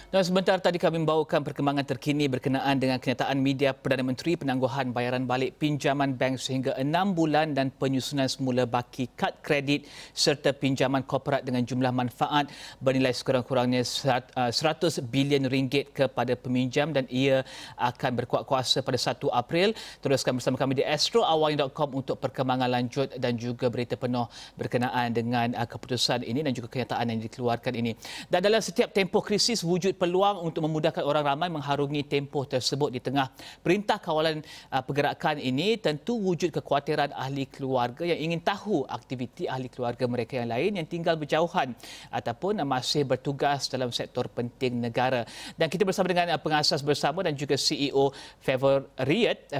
Dan sebentar tadi kami membawakan perkembangan terkini berkenaan dengan kenyataan media Perdana Menteri penangguhan bayaran balik pinjaman bank sehingga 6 bulan dan penyusunan semula baki kad kredit serta pinjaman korporat dengan jumlah manfaat bernilai sekurang-kurangnya 100 bilion ringgit kepada peminjam dan ia akan berkuat kuasa pada 1 April. Teruskan bersama kami di astroawalnya.com untuk perkembangan lanjut dan juga berita penuh berkenaan dengan keputusan ini dan juga kenyataan yang dikeluarkan ini. Dan dalam setiap tempoh krisis wujud peluang untuk memudahkan orang ramai mengharungi tempoh tersebut. Di tengah perintah kawalan pergerakan ini, tentu wujud kekhawatiran ahli keluarga yang ingin tahu aktiviti ahli keluarga mereka yang lain yang tinggal berjauhan ataupun masih bertugas dalam sektor penting negara. Dan kita bersama dengan pengasas bersama dan juga CEO Favorite,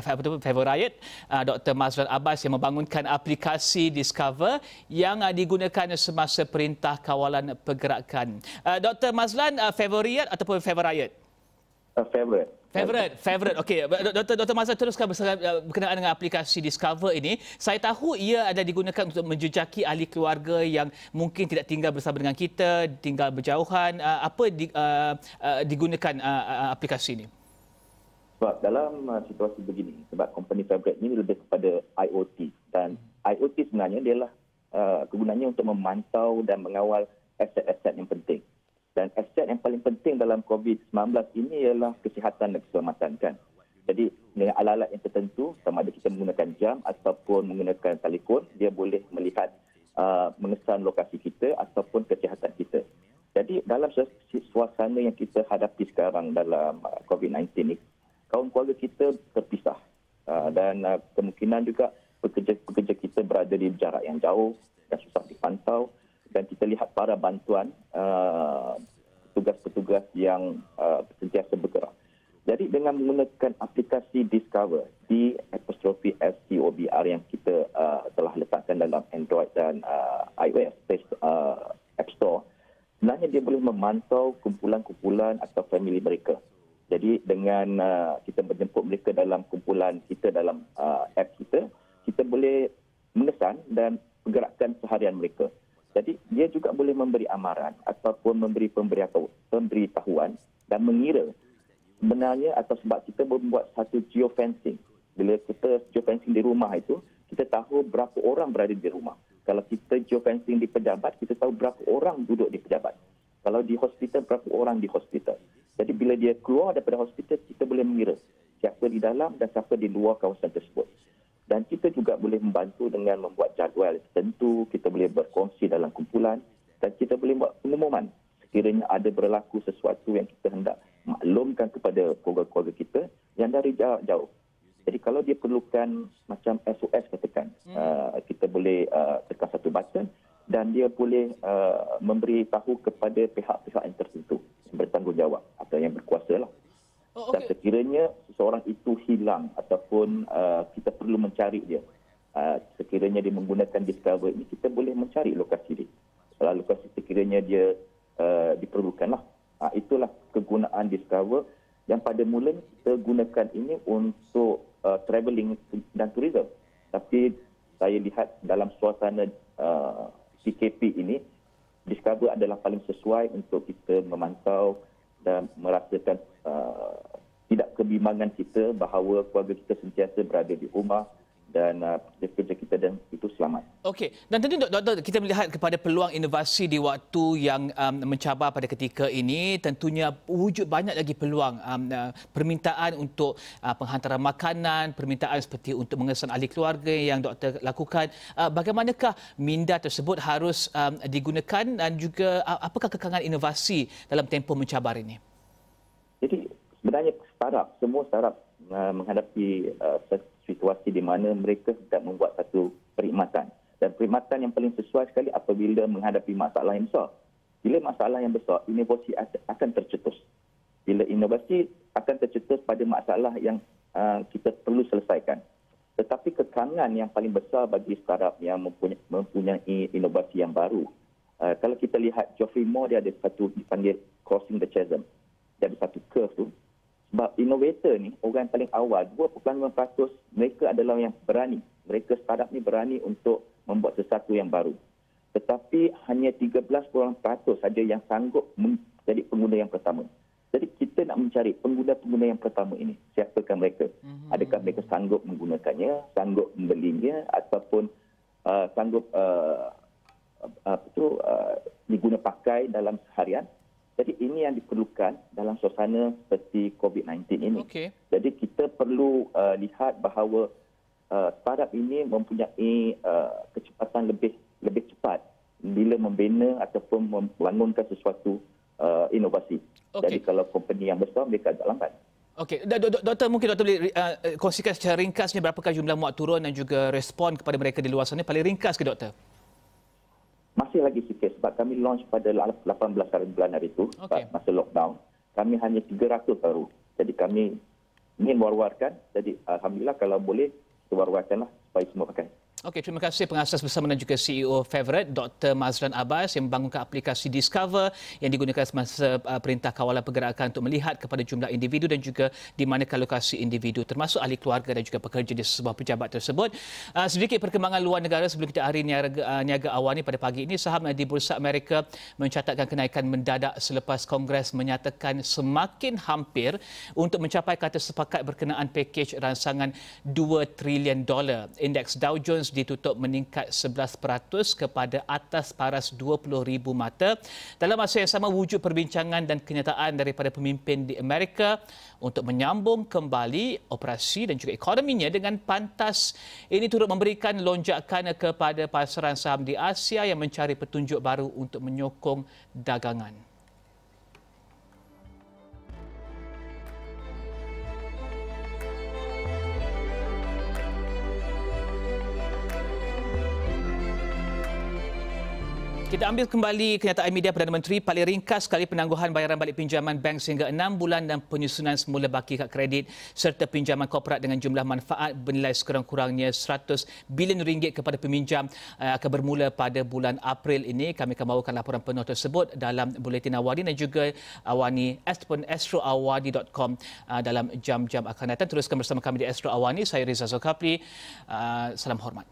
Dr. Mazlan Abbas yang membangunkan aplikasi Discover yang digunakan semasa perintah kawalan pergerakan. Dr. Mazlan, Favorite ataupun Favorite? Favorite. Okey, Dr. Mazlan teruskan berkenaan dengan aplikasi Discover ini. Saya tahu ia ada digunakan untuk menjejaki ahli keluarga yang mungkin tidak tinggal bersama dengan kita, tinggal berjauhan. Apa digunakan aplikasi ini? Sebab dalam situasi begini, sebab company Favorite ini lebih kepada IoT dan IoT sebenarnya adalah kegunaannya untuk memantau dan mengawal aset-aset yang penting. Dan aset yang paling penting dalam COVID-19 ini ialah kesihatan dan keselamatan kan. Jadi dengan alat-alat yang tertentu, sama ada kita menggunakan jam ataupun menggunakan telefon, dia boleh melihat mengesan lokasi kita ataupun kesihatan kita. Jadi dalam suasana yang kita hadapi sekarang dalam COVID-19 ini, kaum keluarga kita terpisah dan kemungkinan juga pekerja kita berada di jarak yang jauh dan susah dipantau. Dan kita lihat para bantuan petugas-petugas yang sentiasa bergerak. Jadi dengan menggunakan aplikasi Discover di _SCOBR yang kita telah letakkan dalam Android dan iOS App Store, sebenarnya dia boleh memantau kumpulan-kumpulan atau family mereka. Jadi dengan kita menjemput mereka dalam kumpulan kita dalam app kita, kita boleh mengesan dan pergerakan seharian mereka. Jadi dia juga boleh memberi amaran ataupun memberi pemberitahuan dan mengira sebenarnya atau sebab kita membuat satu geofencing. Bila kita geofencing di rumah itu, kita tahu berapa orang berada di rumah. Kalau kita geofencing di pejabat, kita tahu berapa orang duduk di pejabat. Kalau di hospital, berapa orang di hospital. Jadi bila dia keluar daripada hospital, kita boleh mengira siapa di dalam dan siapa di luar kawasan tersebut. Dan kita juga boleh membantu dengan membuat jadual tertentu, kita boleh berkongsi dalam kumpulan dan kita boleh buat pengumuman sekiranya ada berlaku sesuatu yang kita hendak maklumkan kepada keluarga-keluarga kita yang dari jauh. Jadi kalau dia perlukan macam SOS katakan, kita boleh tekan satu button dan dia boleh memberi tahu kepada pihak-pihak yang tertentu yang bertanggungjawab atau yang berkuasa lah. Dan sekiranya seseorang itu hilang ataupun kita perlu mencari dia, sekiranya dia menggunakan Discover ini, kita boleh mencari lokasi dia. Kalau lokasi sekiranya dia diperlukanlah. Itulah kegunaan Discover yang pada mulanya kita gunakan ini untuk travelling dan tourism. Tapi saya lihat dalam suasana PKP ini, Discover adalah paling sesuai untuk kita memantau dan merasakan tidak kebimbangan kita bahawa keluarga kita sentiasa berada di rumah dan pekerja kita dan itu selamat. Okey, dan tadi Doktor kita melihat kepada peluang inovasi di waktu yang mencabar pada ketika ini, tentunya wujud banyak lagi peluang permintaan untuk penghantaran makanan, permintaan seperti untuk mengesan ahli keluarga yang Doktor lakukan. Bagaimanakah minda tersebut harus digunakan dan juga apakah kekangan inovasi dalam tempoh mencabar ini? Jadi sebenarnya semua startup menghadapi situasi di mana mereka sedang membuat satu perkhidmatan. Dan perkhidmatan yang paling sesuai sekali apabila menghadapi masalah yang besar. Bila masalah yang besar, inovasi akan tercetus. Bila inovasi akan tercetus pada masalah yang kita perlu selesaikan. Tetapi kekangan yang paling besar bagi startup yang mempunyai inovasi yang baru. Kalau kita lihat Geoffrey Moore, dia ada satu dipanggil Crossing the Chasm. Dia ada satu curve tu. Sebab innovator ni, orang yang paling awal, 2.5% mereka adalah yang berani. Mereka startup ni berani untuk membuat sesuatu yang baru. Tetapi hanya 13% saja yang sanggup menjadi pengguna yang pertama. kita nak mencari pengguna-pengguna yang pertama ini. Siapakah mereka? Adakah mereka sanggup menggunakannya, sanggup membelinya ataupun sanggup diguna pakai dalam seharian. Jadi ini yang diperlukan dalam suasana seperti COVID-19 ini. Okey. Jadi kita perlu lihat bahawa startup ini mempunyai kecepatan lebih cepat bila membina ataupun membangunkan sesuatu inovasi. Jadi kalau company yang besar, mereka agak lambat. Okey, Doktor, mungkin Doktor boleh kongsikan secara ringkasnya berapakah jumlah muat turun dan juga respon kepada mereka di luar sana? Paling ringkas ke, Doktor? Masih lagi sikit sebab kami launch pada 18 hari bulan hari itu, masa lockdown. Kami hanya 300 baru. Jadi kami ingin war-warkan. Jadi Alhamdulillah kalau boleh, kita war-warkanlah supaya semua pakai. Okey, terima kasih pengasas bersama dan juga CEO Favorite, Dr. Mazlan Abbas yang membangunkan aplikasi Discover yang digunakan semasa Perintah Kawalan Pergerakan untuk melihat kepada jumlah individu dan juga di manakah lokasi individu termasuk ahli keluarga dan juga pekerja di sebuah pejabat tersebut. Sedikit perkembangan luar negara sebelum kita hari niaga awal ni pada pagi ini. Saham di Bursa Amerika mencatatkan kenaikan mendadak selepas Kongres menyatakan semakin hampir untuk mencapai kata sepakat berkenaan pakej ransangan $2 trilion. Indeks Dow Jones ditutup meningkat 11% kepada atas paras 20,000 mata. Dalam masa yang sama, wujud perbincangan dan kenyataan daripada pemimpin di Amerika untuk menyambung kembali operasi dan juga ekonominya dengan pantas. Ini turut memberikan lonjakan kepada pasaran saham di Asia yang mencari petunjuk baru untuk menyokong dagangan. Kita ambil kembali kenyataan media Perdana Menteri. Paling ringkas sekali, penangguhan bayaran balik pinjaman bank sehingga 6 bulan dan penyusunan semula baki kad kredit serta pinjaman korporat dengan jumlah manfaat bernilai sekurang-kurangnya RM100 bilion kepada peminjam akan bermula pada bulan April ini. Kami akan bawakan laporan penuh tersebut dalam Buletin Awani dan juga Awani ataupun astroawani.com dalam jam-jam akan datang. Teruskan bersama kami di Astro Awani. Saya Riza Zulkafli. Salam hormat.